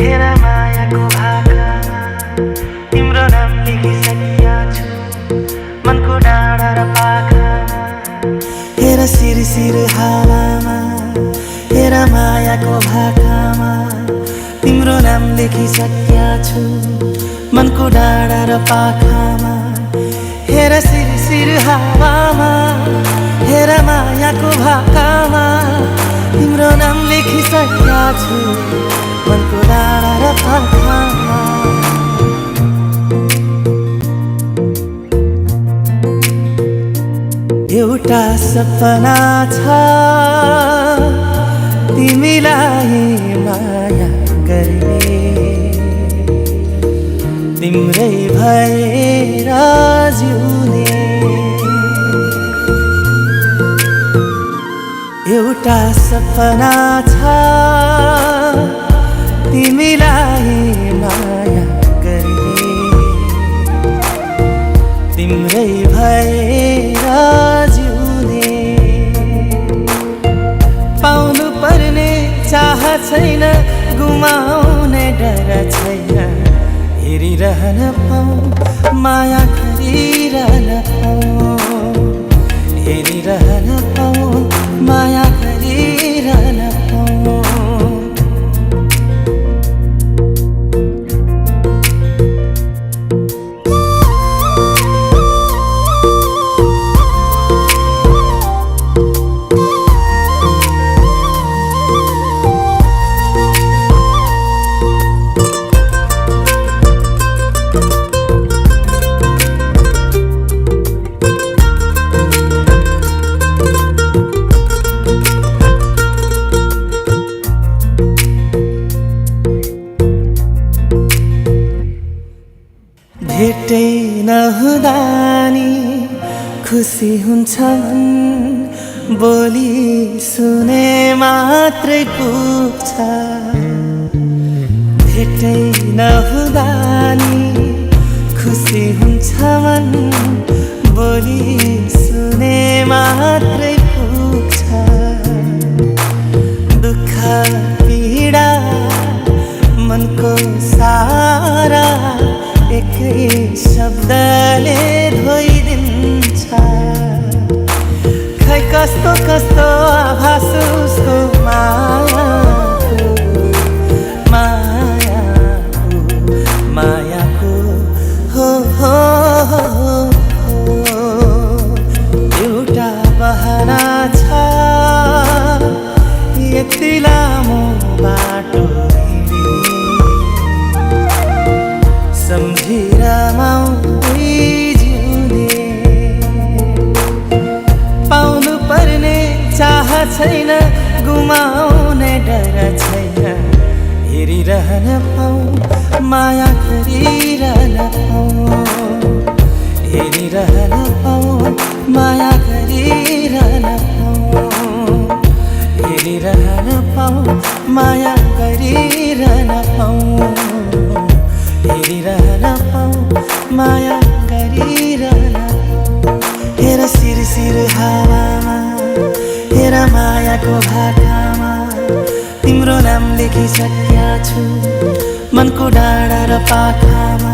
हेर मायाको भाकामा तिम्रो नाम लेखिसकेका छु मनको डाँडा र पाखामा। हेर सिरसिर हावामा हेर मायाको भाकामा तिम्रो नाम लेखिसकेका छु मनको डाँडा र पाखामा। हेर सिरसिर हावामा हेर मायाको भाकामा तिम्रो नाम लेखिसकेका छु मनको डाँडा र पाखामा। एउटा सपना छ तिमीलाई माया गर्ने तिम्रै भएर जिउने। एउटा सपना छ तिमीलाई माया गर्ने तिम्रै भएर जिउने। पाउनु पर्ने चाह छैन गुमाउने डर छैन हेरिरहन पाऊँ माया गरिरहन पाऊँ हेरिरहन पाऊँ माया गरिरहन पाऊँ। भेटै नहुँदा नि खुसी हुन्छ मन बोली सुने मात्रै पुग्छ। भेटै नहुँदा नि खुसी हुन्छ मन बोली सुने मात्रै पुग्छ। दुःख पीडा मनको सारा एकै शब्दले धोइदिन्छ। खै कस्तो कस्तो आभास उसको मायाको मायाको मायाको हो हो हो हो। एउटा बहाना छ यति लामो बाटो सम्झेर माउदै जिउने। पाउनु पर्ने चाह छैन गुमाउने डर छैन हेरिरहन पाऊँ माया गरिरहन पाऊँ हेरिरहन पाऊँ माया गरिरहन पाऊँ हेरिरहन पाऊँ माया गरिरहन पाऊँ हेरिरहन पाऊँ माया गरिरहन पाऊँ। हेर सिरसिर हावामा हेर मायाको भाकामा तिम्रो नाम लेखिसकेका छु मनको डाँडा र पाखामा।